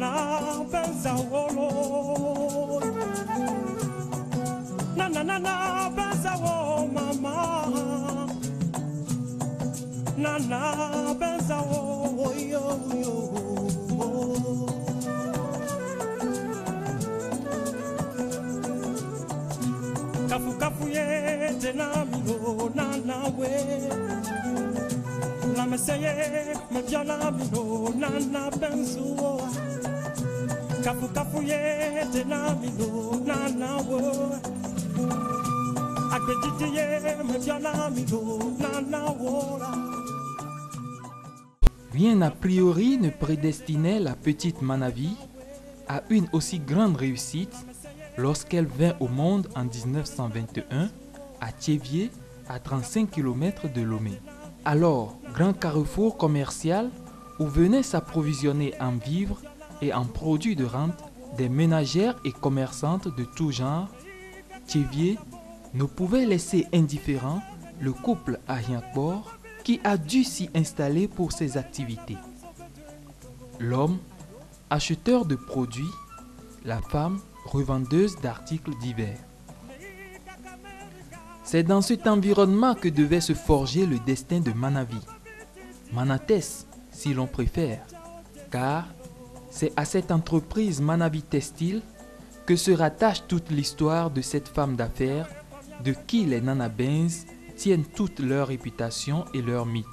Nana benza wolo, nana benza wo mama, nana benza wo yo yo. Kafu kafu ye tena mino nana we, la meseye me viola mino nana benzo. Kafu kafu ye tena mino nana we, akbejiti ye me viola mino nana wora. Rien a priori ne prédestinait la petite Manavi à une aussi grande réussite lorsqu'elle vint au monde en 1921 à Thiéviers, à 35 km de Lomé. Alors, grand carrefour commercial où venaient s'approvisionner en vivres et en produits de rente des ménagères et commerçantes de tout genre, Thiéviers ne pouvait laisser indifférent le couple Ahiankpor qui a dû s'y installer pour ses activités. L'homme, acheteur de produits, la femme, revendeuse d'articles divers. C'est dans cet environnement que devait se forger le destin de Manavi, Manatès si l'on préfère, car c'est à cette entreprise Manavi Textile que se rattache toute l'histoire de cette femme d'affaires de qui les Nanabens tiennent toute leur réputation et leur mythe.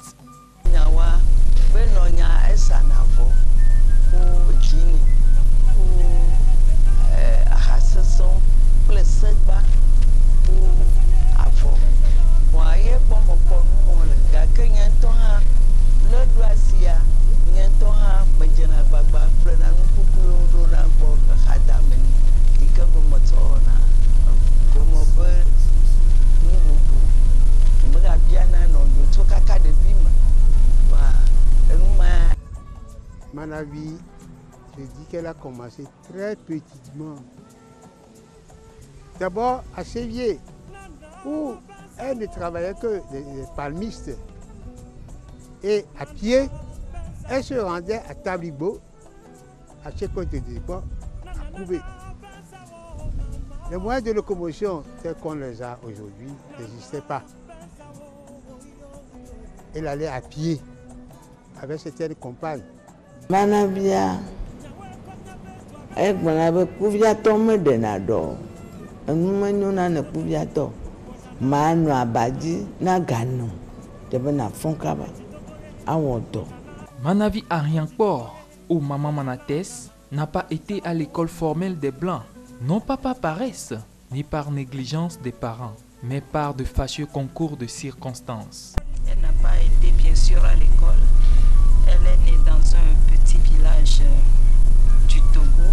Manavi, je dis qu'elle a commencé très petitement. D'abord à Sévier, où elle ne travaillait que les palmistes. Et à pied, elle se rendait à Tablibo, à Checote de Dépôt, à Koubé. Les moyens de locomotion tels qu'on les a aujourd'hui n'existaient pas. Elle allait à pied avec certaines compagnes. Manavia, elle m'avait couvert tomber de nado. Nous ne pouvions pas. Manu abadi na gano. Debe na fonkaba. Awoto. Manavi Ahiankpor, ou Maman Manatès, n'a pas été à l'école formelle des Blancs, non pas par paresse, ni par négligence des parents, mais par de fâcheux concours de circonstances. Elle n'a pas été bien sûr à l'école. Elle est née dans un petit village du Togo.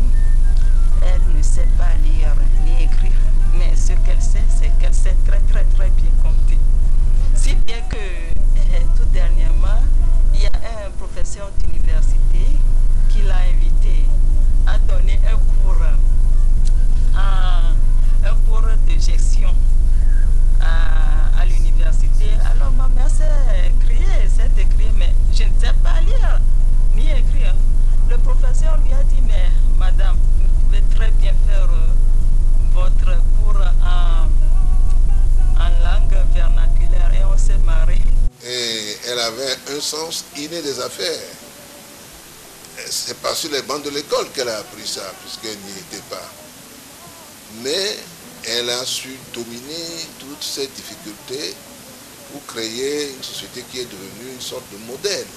Elle ne sait pas lire ni écrire, mais ce qu'elle sait, c'est qu'elle sait très bien compter. Si bien que tout dernièrement, il y a un professeur d'université qui l'a invité à donner un cours de gestion à l'université. Alors ma mère s'est écriée, mais je ne sais pas lire ni écrire. Le professeur lui a dit, mais madame, vous pouvez très bien faire votre cours en langue vernaculaire, et on s'est marré. Et elle avait un sens inné des affaires. C'est pas sur les bancs de l'école qu'elle a appris ça, puisqu'elle n'y était pas. Mais elle a su dominer toutes ces difficultés pour créer une société qui est devenue une sorte de modèle.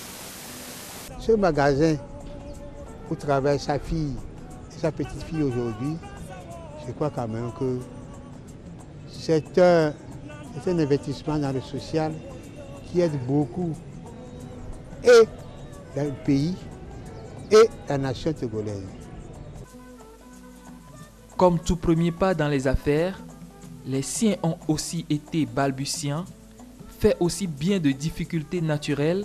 Ce magasin où travaille sa fille et sa petite fille aujourd'hui, je crois quand même que c'est un investissement dans le social qui aide beaucoup et le pays et la nation togolaise. Comme tout premier pas dans les affaires, les siens ont aussi été balbutiants, faits aussi bien de difficultés naturelles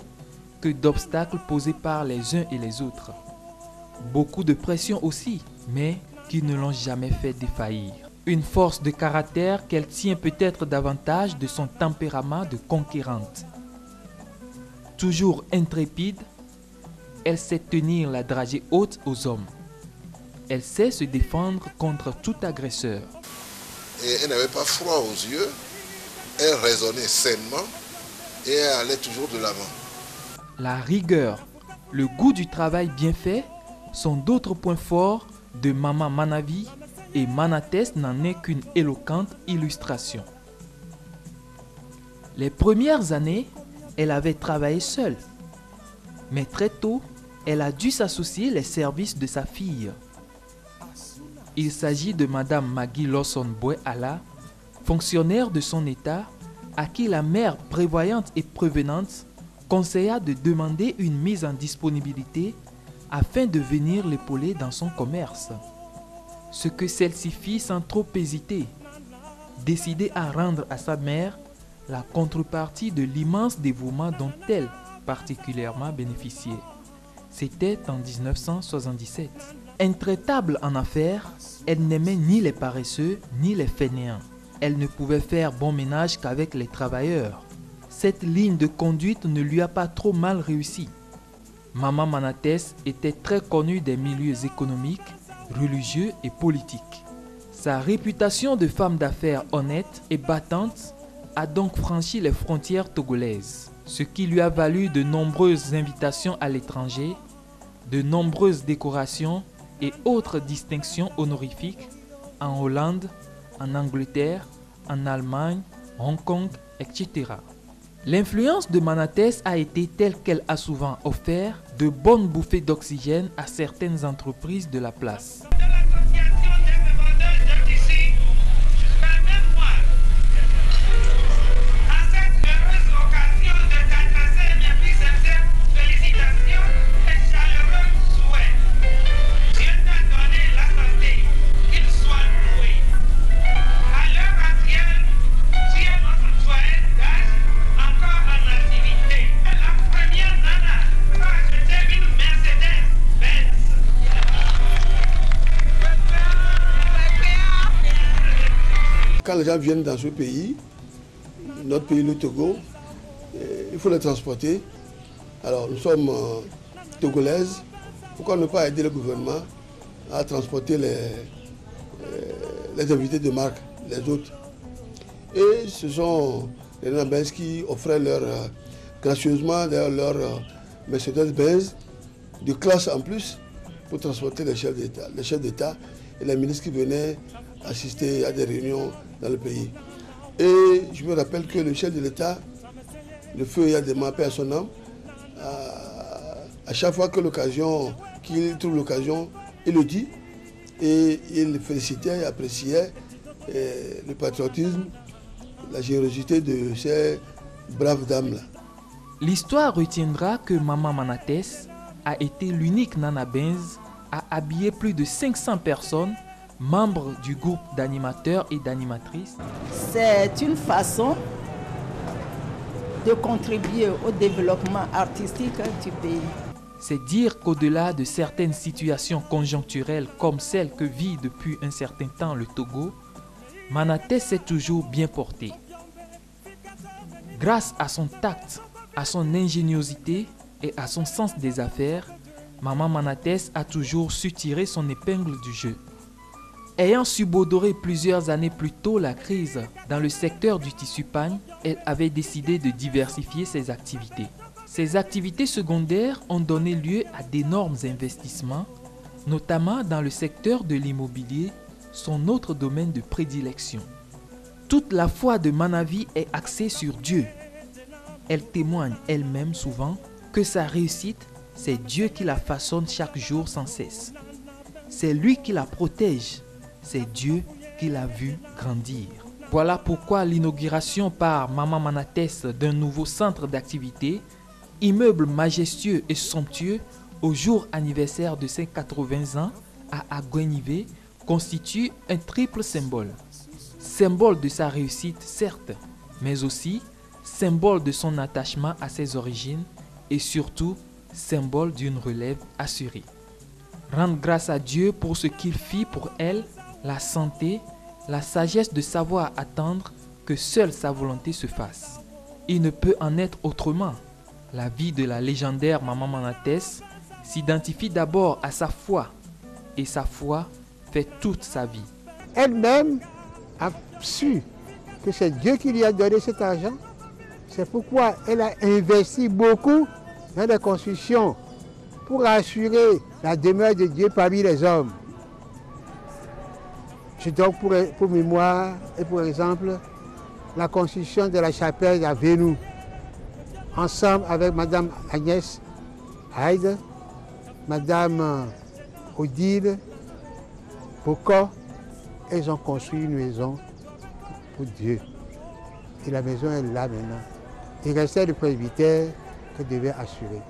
que d'obstacles posés par les uns et les autres. Beaucoup de pression aussi, mais qui ne l'ont jamais fait défaillir. Une force de caractère qu'elle tient peut-être davantage de son tempérament de conquérante. Toujours intrépide, elle sait tenir la dragée haute aux hommes. Elle sait se défendre contre tout agresseur. Et elle n'avait pas froid aux yeux. Elle raisonnait sainement et elle allait toujours de l'avant. La rigueur, le goût du travail bien fait sont d'autres points forts de Maman Manavi et Manatès n'en est qu'une éloquente illustration. Les premières années, elle avait travaillé seule. Mais très tôt, elle a dû s'associer les services de sa fille. Il s'agit de Madame Maggie Lawson Boy-Ala, fonctionnaire de son état, à qui la mère prévoyante et prévenante conseilla de demander une mise en disponibilité afin de venir l'épauler dans son commerce. Ce que celle-ci fit sans trop hésiter, décidée à rendre à sa mère la contrepartie de l'immense dévouement dont elle particulièrement bénéficiait. C'était en 1977. Intraitable en affaires, elle n'aimait ni les paresseux ni les fainéants. Elle ne pouvait faire bon ménage qu'avec les travailleurs. Cette ligne de conduite ne lui a pas trop mal réussi. Maman Manatès était très connue des milieux économiques, religieux et politiques. Sa réputation de femme d'affaires honnête et battante a donc franchi les frontières togolaises, ce qui lui a valu de nombreuses invitations à l'étranger, de nombreuses décorations et autres distinctions honorifiques en Hollande, en Angleterre, en Allemagne, Hong Kong, etc. L'influence de Manatès a été telle qu'elle a souvent offert de bonnes bouffées d'oxygène à certaines entreprises de la place. Quand les gens viennent dans ce pays, notre pays, le Togo, il faut les transporter. Alors nous sommes togolaises. Pourquoi ne pas aider le gouvernement à transporter les invités de marque, les autres? Et ce sont les Nabens qui offraient gracieusement leur Mercedes-Benz de classe en plus pour transporter les chefs d'État et les ministres qui venaient assister à des réunions dans le pays. Et je me rappelle que le chef de l'État, le feu Yadema, paix à son âme, à chaque fois que qu'il trouve l'occasion, il le dit, et il félicitait et appréciait le patriotisme, la générosité de ces braves dames-là. L'histoire retiendra que Maman Manatès a été l'unique Nana Benz à habiller plus de 500 personnes, membres du groupe d'animateurs et d'animatrices. C'est une façon de contribuer au développement artistique du pays. C'est dire qu'au-delà de certaines situations conjoncturelles comme celle que vit depuis un certain temps le Togo, Manatès s'est toujours bien porté. Grâce à son tact, à son ingéniosité et à son sens des affaires, Maman Manatès a toujours su tirer son épingle du jeu. Ayant subodoré plusieurs années plus tôt la crise dans le secteur du tissu pagne, elle avait décidé de diversifier ses activités. Ces activités secondaires ont donné lieu à d'énormes investissements, notamment dans le secteur de l'immobilier, son autre domaine de prédilection. Toute la foi de Manavi est axée sur Dieu. Elle témoigne elle-même souvent que sa réussite, c'est Dieu qui la façonne chaque jour sans cesse. C'est lui qui la protège. C'est Dieu qui l'a vu grandir. Voilà pourquoi l'inauguration par Maman Manatès d'un nouveau centre d'activité, immeuble majestueux et somptueux au jour anniversaire de ses 80 ans à Agouenivé, constitue un triple symbole. Symbole de sa réussite, certes, mais aussi symbole de son attachement à ses origines et surtout symbole d'une relève assurée. Rendre grâce à Dieu pour ce qu'il fit pour elle, la santé, la sagesse de savoir attendre que seule sa volonté se fasse. Il ne peut en être autrement. La vie de la légendaire Maman Manatès s'identifie d'abord à sa foi, et sa foi fait toute sa vie. Elle-même a su que c'est Dieu qui lui a donné cet argent. C'est pourquoi elle a investi beaucoup dans les constructions pour assurer la demeure de Dieu parmi les hommes. Je donne pour mémoire et pour exemple la construction de la chapelle à Vénou, ensemble avec Madame Agnès Haïde, Madame Odile Bocor. Elles ont construit une maison pour Dieu. Et la maison est là maintenant. Il restait le presbytère que devait assurer.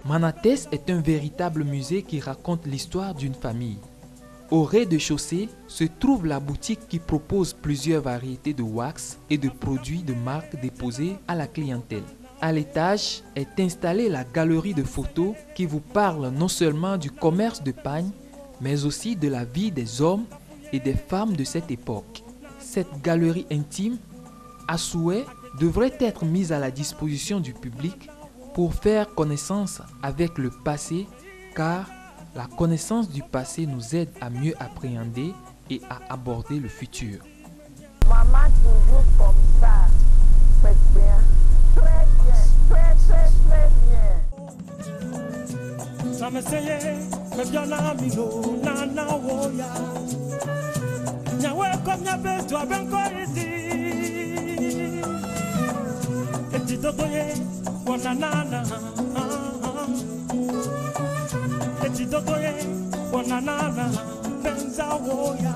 Manatès est un véritable musée qui raconte l'histoire d'une famille. Au rez-de-chaussée se trouve la boutique qui propose plusieurs variétés de wax et de produits de marque déposés à la clientèle. À l'étage est installée la galerie de photos qui vous parle non seulement du commerce de pagne, mais aussi de la vie des hommes et des femmes de cette époque. Cette galerie intime, à souhait, devrait être mise à la disposition du public pour faire connaissance avec le passé, car la connaissance du passé nous aide à mieux appréhender et à aborder le futur. Maman toujours comme ça, très bien, très bien. Ça me seye, me viana mino, nana woya. Nyawe comme nyabe, toi ben koiti. Et tu dodoye, wananana. Et tu dodoye, wananana, benza woya.